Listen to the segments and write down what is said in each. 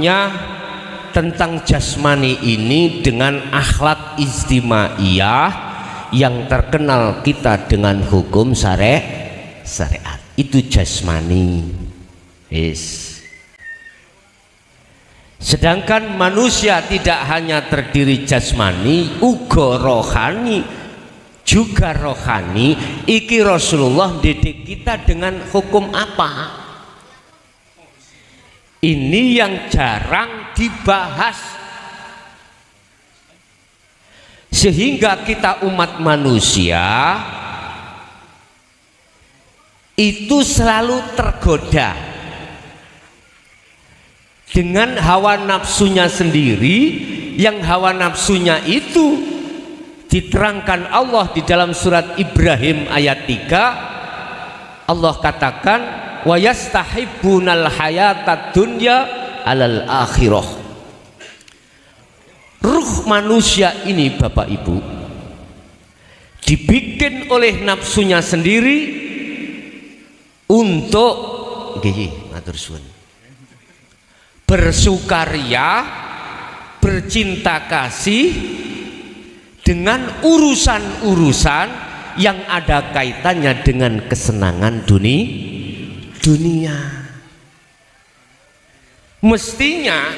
namanya tentang jasmani ini dengan akhlak istimaiyah yang terkenal kita dengan hukum syariat. Itu jasmani. Sedangkan manusia tidak hanya terdiri jasmani, uga rohani, juga rohani. Iki Rasulullah didik kita dengan hukum apa? Ini yang jarang dibahas, sehingga kita umat manusia itu selalu tergoda dengan hawa nafsunya sendiri, yang hawa nafsunya itu diterangkan Allah di dalam surat Ibrahim ayat 3. Allah katakan, wa yastahibbunal hayatad dunya alal akhirah. Ruh manusia ini Bapak Ibu dibikin oleh nafsunya sendiri untuk bersukaria, bercinta kasih dengan urusan-urusan yang ada kaitannya dengan kesenangan dunia. Mestinya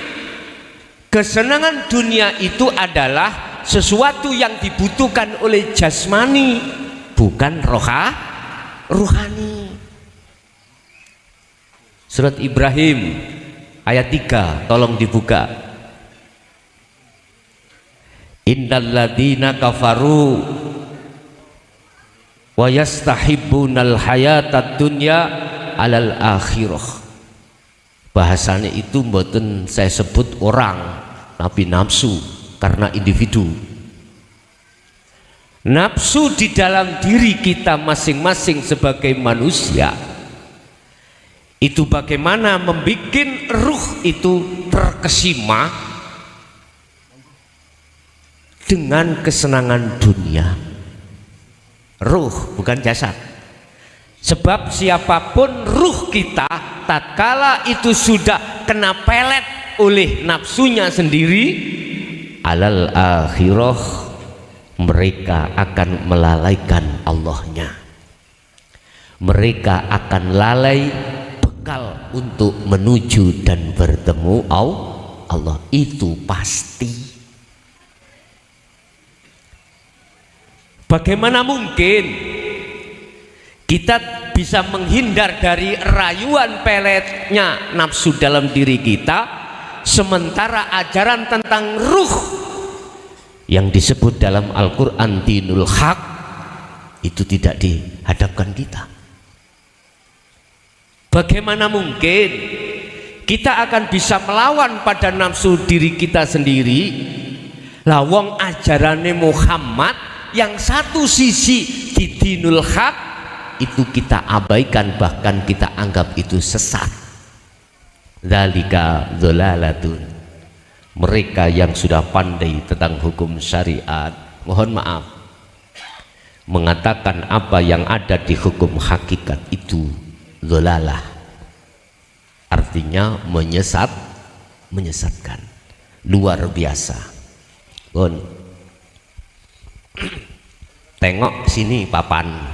kesenangan dunia itu adalah sesuatu yang dibutuhkan oleh jasmani, bukan rohani. Surat Ibrahim ayat 3, tolong dibuka. Innal ladzina kafaru wa yastahibbunal hayatad dunya alal akhirah. Bahasanya itu mboten saya sebut orang, tapi nafsu, karena individu. Nafsu di dalam diri kita masing-masing sebagai manusia itu bagaimana membuat ruh itu terkesima dengan kesenangan dunia. Ruh bukan jasad. Sebab siapapun ruh kita tatkala itu sudah kena pelet oleh nafsunya sendiri, alal akhirah mereka akan melalaikan Allahnya. Mereka akan lalai bekal untuk menuju dan bertemu Allah. Itu pasti. Bagaimana mungkin kita bisa menghindar dari rayuan peletnya nafsu dalam diri kita, sementara ajaran tentang ruh yang disebut dalam Al-Quran dinul haq itu tidak dihadapkan kita? Bagaimana mungkin kita akan bisa melawan pada nafsu diri kita sendiri? Lawang ajarannya Muhammad yang satu sisi di dinul haq itu kita abaikan, bahkan kita anggap itu sesat. Dzalika dzalalatun. Mereka yang sudah pandai tentang hukum syariat, mohon maaf, mengatakan apa yang ada di hukum hakikat itu dzalalah. Artinya menyesatkan. Luar biasa. Bon. Tengok sini papan.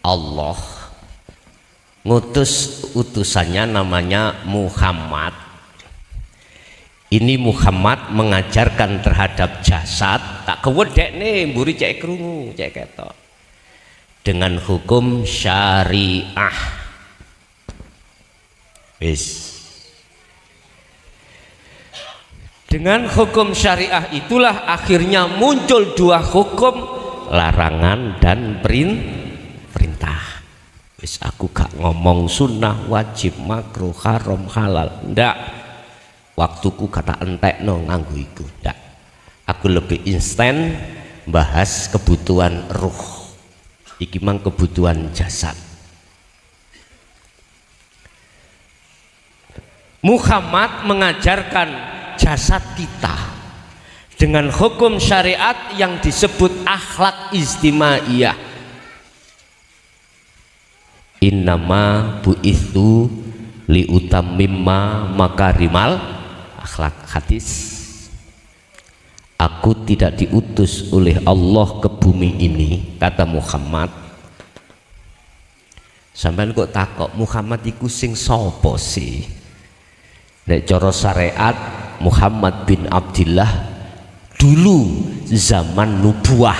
Allah ngutus utusannya namanya Muhammad. Ini Muhammad mengajarkan terhadap jasad, tak kewedek nih mburi cek krungu cek ketok, dengan hukum syariah. Wis. Dengan hukum syariah itulah akhirnya muncul dua hukum, larangan dan perintah. Wis aku gak ngomong sunnah, wajib, makruh, haram, halal, ndak. Waktuku kata entek no nganggo iku, ndak. Aku lebih instan bahas kebutuhan ruh. Iki mang kebutuhan jasad. Muhammad mengajarkan jasad kita dengan hukum syariat yang disebut akhlak istimaiyah. Innama bu'ithu li utammimma makarimal akhlak. Hadis, aku tidak diutus oleh Allah ke bumi ini, kata Muhammad. Sampeyan kok takok Muhammad iku sing sapa sih? Nek cara syariat Muhammad bin Abdillah dulu zaman nubuah,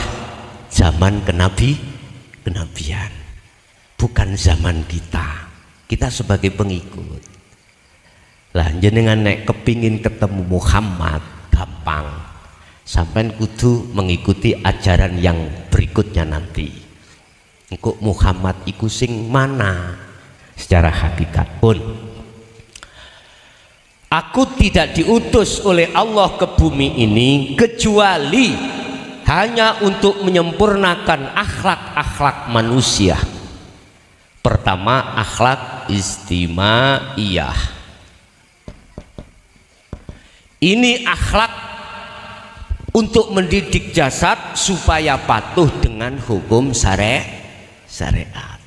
zaman kenabian, bukan zaman kita sebagai pengikut. Lah jenengan nek kepingin ketemu Muhammad gampang, sampean kudu mengikuti ajaran yang berikutnya nanti. Engko Muhammad iku sing mana secara hakikat pun. Aku tidak diutus oleh Allah ke bumi ini kecuali hanya untuk menyempurnakan akhlak-akhlak manusia. Pertama, akhlak istimaiyah. Ini akhlak untuk mendidik jasad supaya patuh dengan hukum syariat.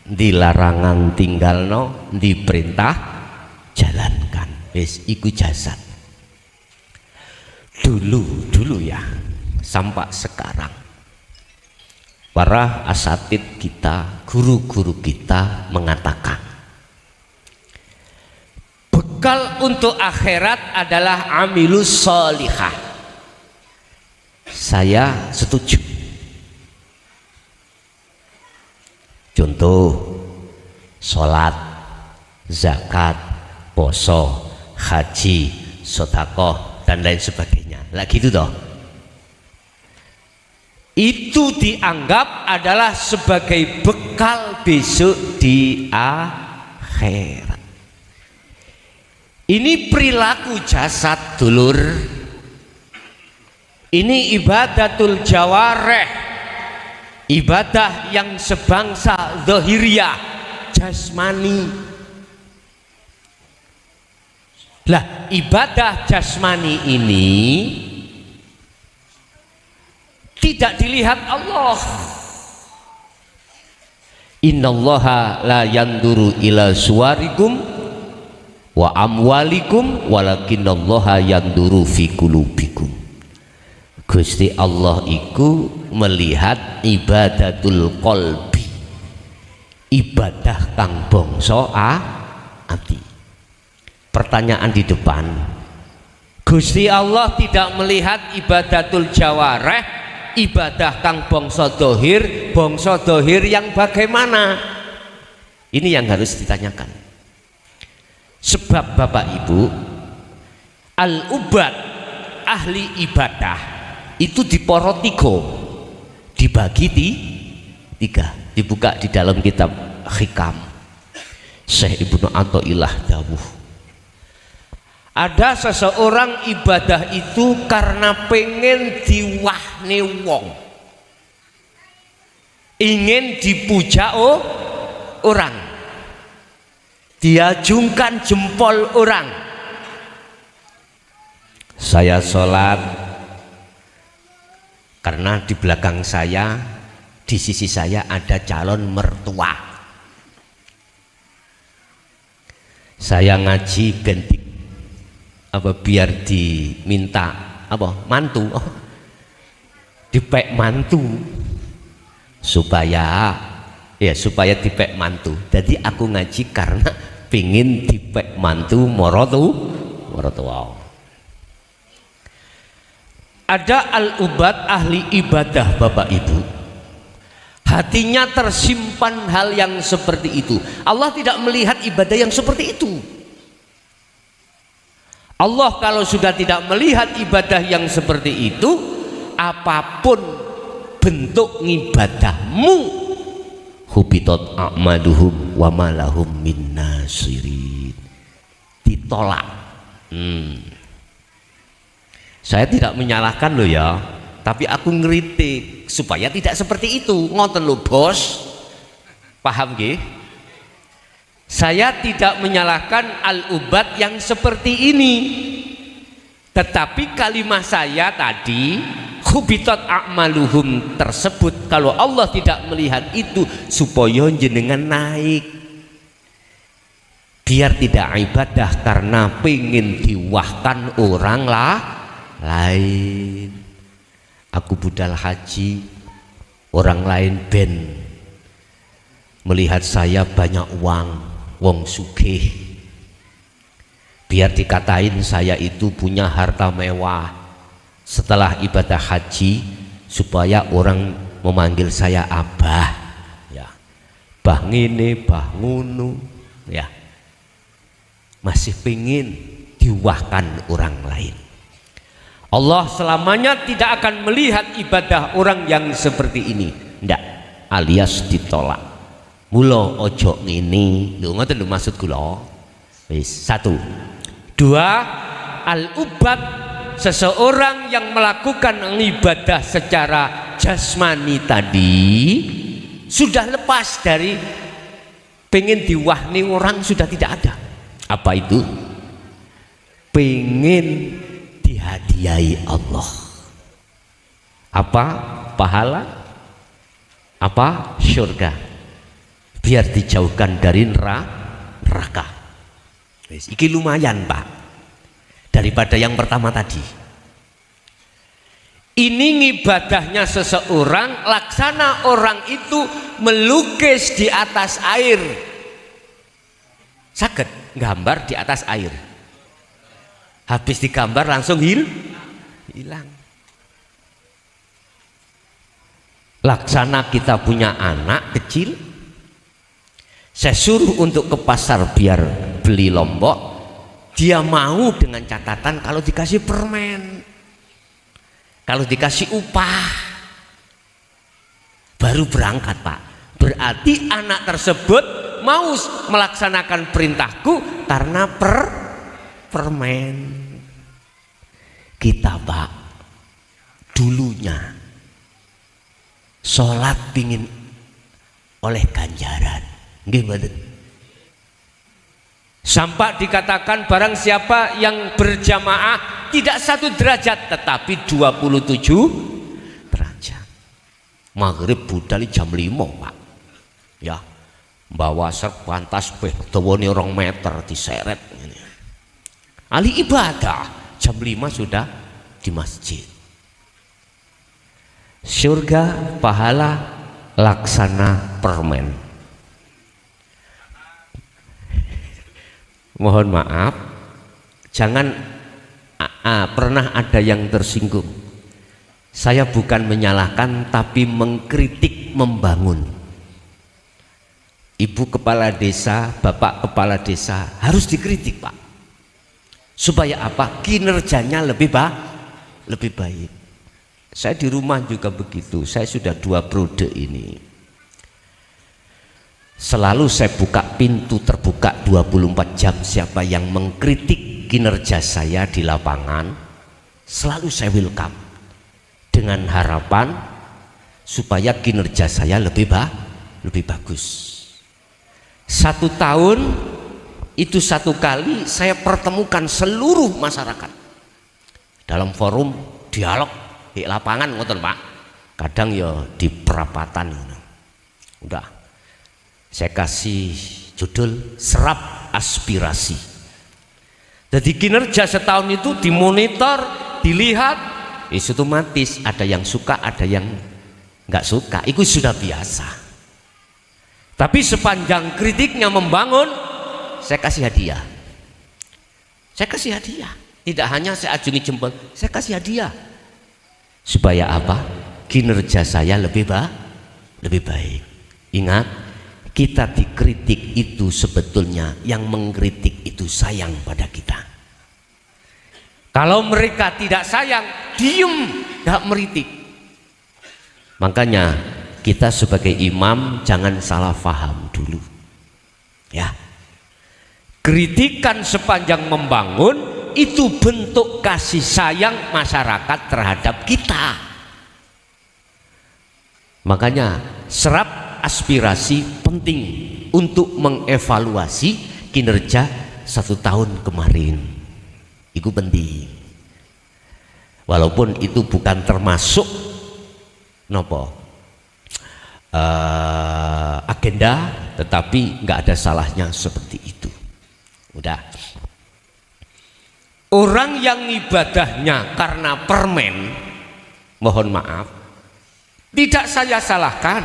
Di larangan tinggalno, di perintah jalankan. Wis iku jasad. Dulu ya, sampai sekarang para asatid kita, guru-guru kita mengatakan bekal untuk akhirat adalah amilus sholihah. Saya setuju. Contoh, sholat, zakat, poso, haji, sedekah dan lain sebagainya. Lah gitu toh. Itu dianggap adalah sebagai bekal besok di akhirat. Ini perilaku jasad, dulur. Ini ibadatul jawareh, ibadah yang sebangsa zahiriyah, jasmani. Lah ibadah jasmani ini tidak dilihat Allah. Innallaha la yanduru ila suwarikum wa amwalikum walakinallaha yanduru fi qulubikum. Gusti Allah iku melihat ibadatul qalbi, ibadah kang bangsa ati. Pertanyaan di depan, Gusti Allah tidak melihat ibadatul jawareh, ibadah kang bangsa dohir yang bagaimana? Ini yang harus ditanyakan. Sebab Bapak Ibu, al-ubad, ahli ibadah itu diporo dibagi tiga, dibuka di dalam kitab Hikam Syekh Ibnu Athaillah dawuh, ada seseorang ibadah itu karena pengen diwahne wong, ingin dipuja orang, diajungkan jempol orang. Saya sholat karena di belakang saya, di sisi saya ada calon mertua. Saya ngaji ganti apa biar diminta apa mantu, dipek mantu supaya dipek mantu. Jadi aku ngaji karena pingin dipek mantu morotu. Ada al-ubad, ahli ibadah Bapak Ibu, hatinya tersimpan hal yang seperti itu. Allah tidak melihat ibadah yang seperti itu. Allah kalau sudah tidak melihat ibadah yang seperti itu, apapun bentuk ngibadahmu, hubitat a'maluhum wa malahum min nasirin, ditolak. Saya tidak menyalahkan loh ya, tapi aku ngeritik supaya tidak seperti itu. Ngoten lho bos, paham nggih? Saya tidak menyalahkan al-ubad yang seperti ini, tetapi kalimat saya tadi hubitat a'maluhum tersebut, kalau Allah tidak melihat itu supaya jenengan naik. Biar tidak ibadah karena pengen diwahkan orang lain. Aku budal haji, orang lain ben melihat saya banyak uang, wong sugih. Biar dikatain saya itu punya harta mewah. Setelah ibadah haji, supaya orang memanggil saya abah, ya, bah ngene, bah ngunu, ya. Masih pengen diwahkan orang lain. Allah selamanya tidak akan melihat ibadah orang yang seperti ini, ndak, alias ditolak. Mula ojo ngene, lho ngoten lho maksud kula. Wis, 1. 2, al-ubad, seseorang yang melakukan ibadah secara jasmani tadi sudah lepas dari pengen diwahni orang, sudah tidak ada. Apa itu? Pengen dihadiahi Allah. Apa? Pahala? Apa? Surga. Biar dijauhkan dari neraka. Iki lumayan Pak, daripada yang pertama tadi. Ini ibadahnya seseorang, laksana orang itu melukis di atas air. Saged gambar di atas air, habis digambar langsung hilang. Laksana kita punya anak kecil, saya suruh untuk ke pasar biar beli lombok, dia mau dengan catatan kalau dikasih permen, kalau dikasih upah baru berangkat Pak. Berarti anak tersebut mau melaksanakan perintahku karena permen. Kita Pak, dulunya sholat pingin oleh ganjaran, nggih mboten? Sampai dikatakan barang siapa yang berjamaah tidak 1 derajat tetapi 27 derajat. Maghrib budal jam 5 Pak, ya, bawa serban tasbih dawane 2 meter diseret ini. Ali ibadah jam 5 sudah di masjid. Surga pahala laksana permen. Mohon maaf, jangan pernah ada yang tersinggung. Saya bukan menyalahkan tapi mengkritik, membangun. Ibu kepala desa, bapak kepala desa harus dikritik Pak, supaya apa? Kinerjanya lebih baik. Saya di rumah juga begitu. Saya sudah 2 periode ini. Selalu saya buka pintu terbuka 24 jam. Siapa yang mengkritik kinerja saya di lapangan, selalu saya welcome, dengan harapan supaya kinerja saya lebih bagus. 1 tahun itu 1 kali saya pertemukan seluruh masyarakat dalam forum dialog di lapangan, ngoten Pak. Kadang ya di perapatan. Udah saya kasih judul serap aspirasi. Jadi kinerja setahun itu dimonitor, dilihat, otomatis ada yang suka, ada yang nggak suka. Itu sudah biasa. Tapi sepanjang kritiknya membangun, saya kasih hadiah. Saya kasih hadiah. Tidak hanya saya acungi jempol, saya kasih hadiah. Supaya apa? Kinerja saya lebih baik. Ingat, kita dikritik itu sebetulnya yang mengkritik itu sayang pada kita. Kalau mereka tidak sayang, diem, tidak meritik. Makanya kita sebagai imam jangan salah paham dulu, ya. Kritikan sepanjang membangun itu bentuk kasih sayang masyarakat terhadap kita. Makanya serap aspirasi penting untuk mengevaluasi kinerja 1 tahun kemarin. Itu penting. Walaupun itu bukan termasuk agenda, tetapi nggak ada salahnya seperti itu. Udah. Orang yang ibadahnya karena permen, mohon maaf, tidak saya salahkan,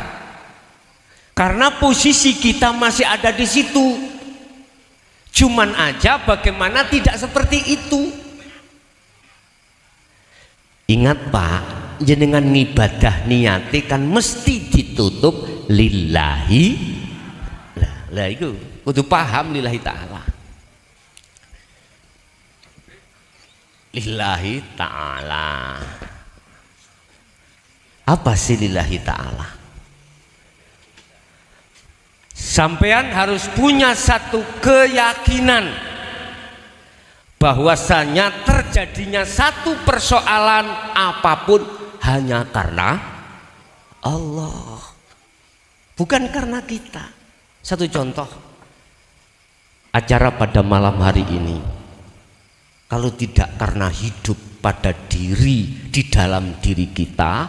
karena posisi kita masih ada di situ. Cuman aja bagaimana tidak seperti itu. Ingat Pak, jenengan ngibadah niati kan mesti ditutup lillahi. Lah itu kudu paham lillahi ta'ala. Lillahi ta'ala. Apa sih lillahi ta'ala? Sampean harus punya satu keyakinan bahwasanya terjadinya satu persoalan apapun hanya karena Allah, bukan karena kita. Satu contoh acara pada malam hari ini, kalau tidak karena hidup pada diri, di dalam diri kita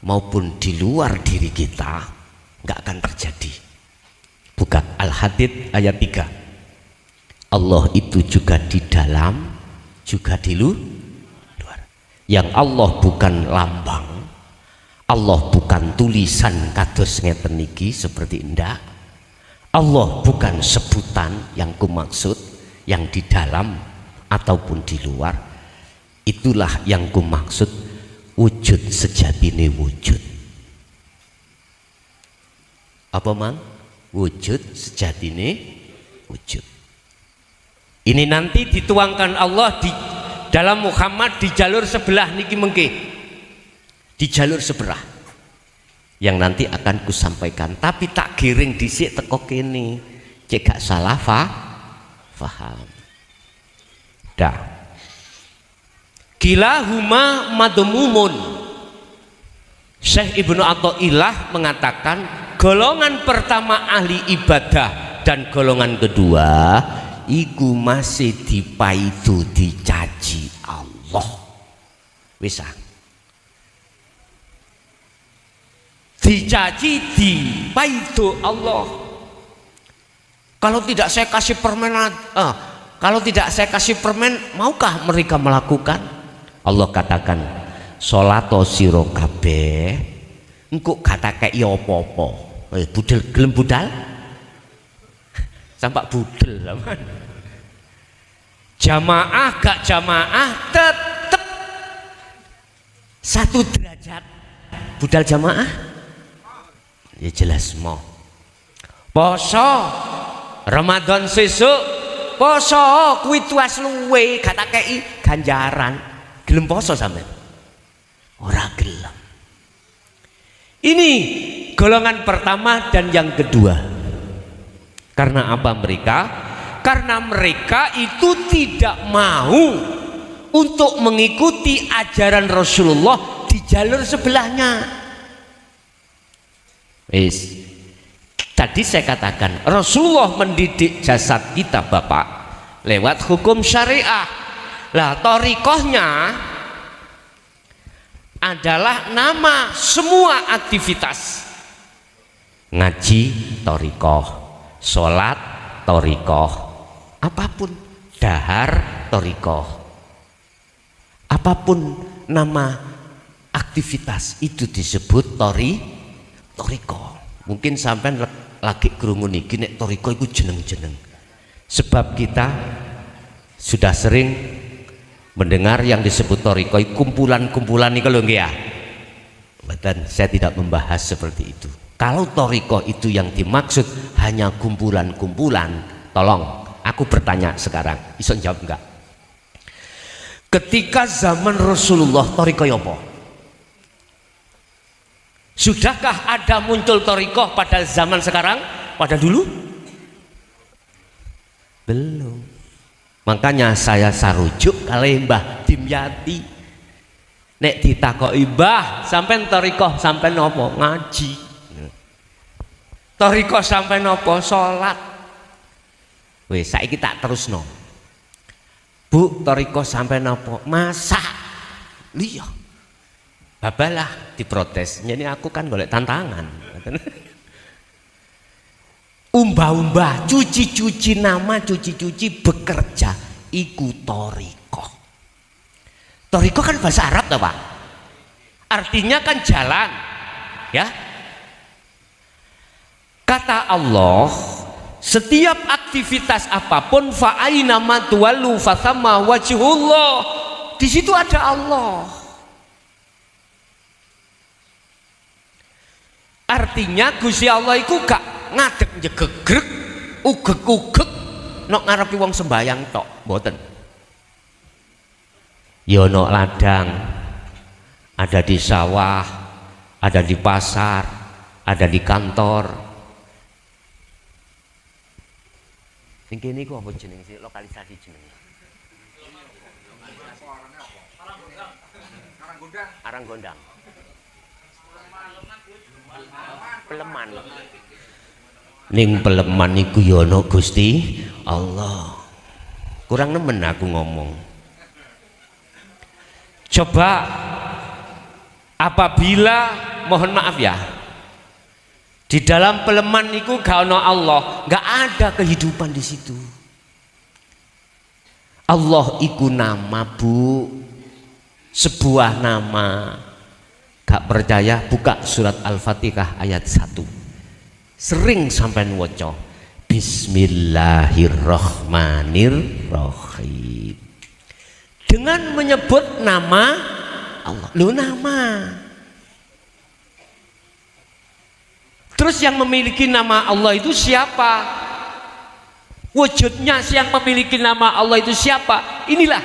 maupun di luar diri kita, nggak akan terjadi. Buka Al-Hadid ayat 3. Allah itu juga di dalam, juga di luar. Yang Allah bukan lambang, Allah bukan tulisan kados ngeten niki seperti indah. Allah bukan sebutan yang kumaksud, yang di dalam ataupun di luar. Itulah yang kumaksud wujud sejatine wujud. Apa mang? Wujud sejatine wujud. Ini nanti dituangkan Allah di dalam Muhammad di jalur sebelah niki mengke. Di jalur sebelah yang nanti akan kusampaikan, tapi tak giring dhisik teko kene cek gak salah faham. Dah. Kilahuma madmumun. Syekh Ibnu Athaillah mengatakan golongan pertama ahli ibadah dan golongan kedua iku masih dipaidu dicaci Allah. Bisa dicaci dipaidu Allah. Kalau tidak saya kasih permen, kalau tidak saya kasih permen, maukah mereka melakukan? Allah katakan, sholato siro kabeh engko kata kei apa-apa. Budel gelem budal? Sampak budel zaman. Jamaah gak jamaah tetep satu derajat. Budal jamaah? Ya jelas mau. Poso Ramadan sesuk poso kuwi tuas luwe kata kei ganjaran. Gelem poso sampean? Ora gelem. Ini golongan pertama dan yang kedua. Karena apa mereka? Karena mereka itu tidak mau untuk mengikuti ajaran Rasulullah di jalur sebelahnya. Wis. Tadi saya katakan Rasulullah mendidik jasad kita Bapak lewat hukum syariah. Lah thariqahnya adalah nama semua aktivitas. Ngaji thariqah, sholat thariqah, apapun dahar thariqah, apapun nama aktivitas itu disebut thariqah. Mungkin sampai lagi krungu niki nek thariqah iku jeneng-jeneng. Sebab kita sudah sering mendengar yang disebut thariqah kumpulan-kumpulan nih kalau enggak ya. Dan saya tidak membahas seperti itu. Kalau thariqah itu yang dimaksud hanya kumpulan-kumpulan, tolong aku bertanya sekarang, iso jawab enggak? Ketika zaman Rasulullah thariqah apa? Sudahkah ada muncul thariqah pada zaman sekarang, pada dulu? Belum. Makanya saya sarujuk kali Mbah Dimyati. Nek ditakoki Mbah, sampean thariqah sampean napa? Ngaji. Thariqah sampean napa? Salat. Wis saiki tak terusno. Bu, thariqah sampean napa? Masak. Liya. Babalah diprotes. Jadi aku kan golek tantangan. umbah-umbah, cuci-cuci nama, cuci-cuci bekerja, iku toriko. Toriko kan bahasa Arab toh Pak, artinya kan jalan ya. Kata Allah, setiap aktivitas apapun fa aina ma tuwallu fa thamma wajhullah, di situ ada Allah. Artinya Gusti Allah iku gak ngadeg njegegreg ugeg-ugeg nok ngarepi wong sembayang tok, mboten. Ya ono ladang, ada di sawah, ada di pasar, ada di kantor. Sing kene iku apa jeneng sih, lokalisasi jenenge? Aranggondang. Peleman. Ning Peleman iku ya ana Gusti Allah. Kurang nemen aku ngomong. Coba apabila, mohon maaf ya, di dalam Peleman itu gak ada Allah, gak ada kehidupan di situ. Allah iku nama Bu, sebuah nama. Gak percaya buka surat Al-Fatihah ayat 1. Sering sampai waca Bismillahirrahmanirrahim. Dengan menyebut nama Allah, lu nama. Terus yang memiliki nama Allah itu siapa? Wujudnya yang memiliki nama Allah itu siapa? Inilah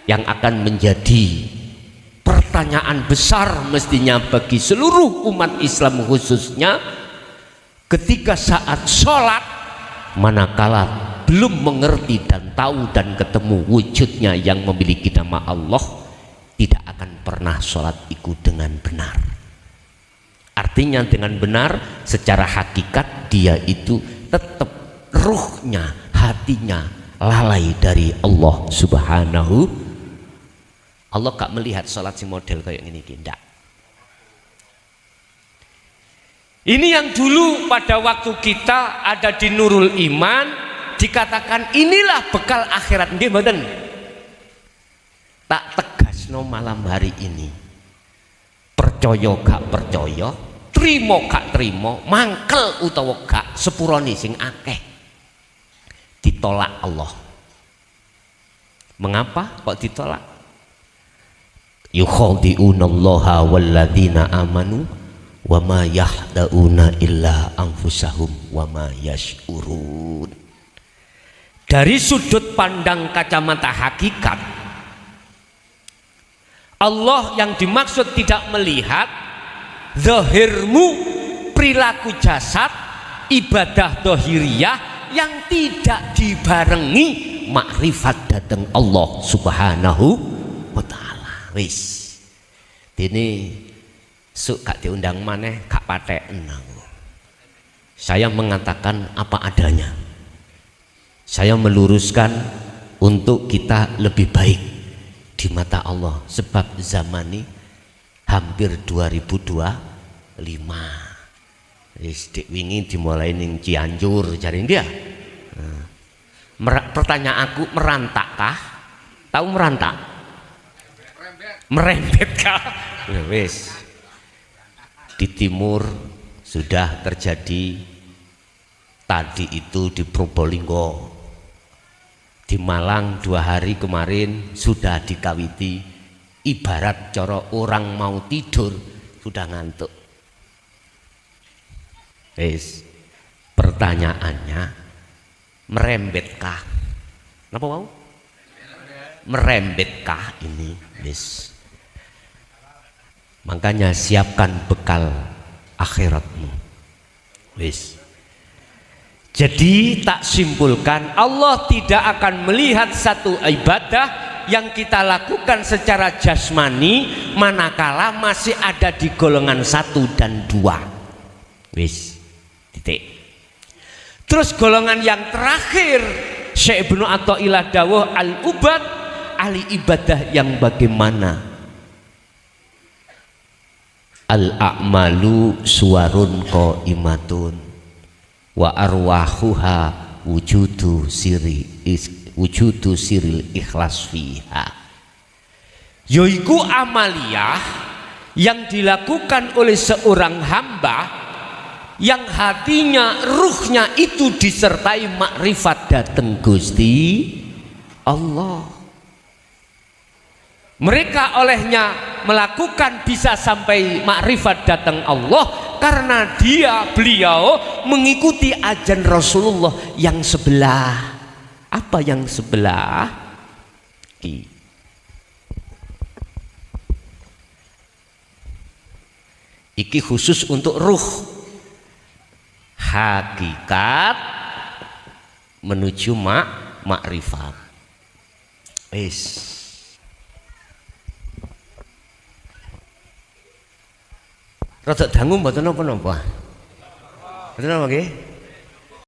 yang akan menjadi pertanyaan besar mestinya bagi seluruh umat Islam, khususnya ketika saat sholat, manakala belum mengerti dan tahu dan ketemu wujudnya yang memiliki nama Allah, tidak akan pernah sholat itu dengan benar. Artinya dengan benar secara hakikat dia itu tetap ruhnya, hatinya lalai dari Allah Subhanahu. Allah gak melihat sholat si model kayak gini, tidak. Ini yang dulu pada waktu kita ada di Nurul Iman dikatakan inilah bekal akhirat. Nggih mboten? Tak tegasno malam hari ini. Percaya gak percaya, trimo gak trimo, mangkel utawa gak, sepurane sing akeh ditolak Allah. Mengapa kok ditolak? Yukhadi'unallaha walladzina amanu wa ma yahda'una illa anfusahum wa ma yash'urun. Dari sudut pandang kacamata hakikat, Allah yang dimaksud tidak melihat zahirmu, perilaku jasad, ibadah dohiriyah yang tidak dibarengi makrifat datang Allah Subhanahu wa ta'ala. Wis dene suk gak diundang maneh gak patheken aku. Saya mengatakan apa adanya. Saya meluruskan untuk kita lebih baik di mata Allah, sebab zaman ini hampir 2025. Wis dik wingi dimulai ning Cianjur jare dia. Pertanyaan aku, merantakkah? Tahu merantak? Merembetkah? Wis. Di timur sudah terjadi, tadi itu di Probolinggo, di Malang 2 hari kemarin sudah dikawiti. Ibarat cara orang mau tidur sudah ngantuk. Wis. Pertanyaannya, merembetkah? Napa mau? Merembetkah ini? Wis. Makanya siapkan bekal akhiratmu. Wis. Jadi tak simpulkan, Allah tidak akan melihat satu ibadah yang kita lakukan secara jasmani manakala masih ada di golongan 1 dan 2. Wis. Titik. Terus golongan yang terakhir, Syekh Ibnu Athaillah dawuh al-ubad, ahli ibadah yang bagaimana? Al-a'malu suwarun qaimatun. wa arwahuha wujudu siril ikhlas fiha, yaiku amaliyah yang dilakukan oleh seorang hamba yang hatinya, ruhnya itu disertai makrifat dateng Gusti Allah. Mereka olehnya melakukan bisa sampai makrifat datang Allah karena beliau mengikuti ajaran Rasulullah yang sebelah. Apa yang sebelah? Iki khusus untuk ruh, hakikat menuju makrifat. Rada dangu mboten napa-napa. Mboten napa nggih?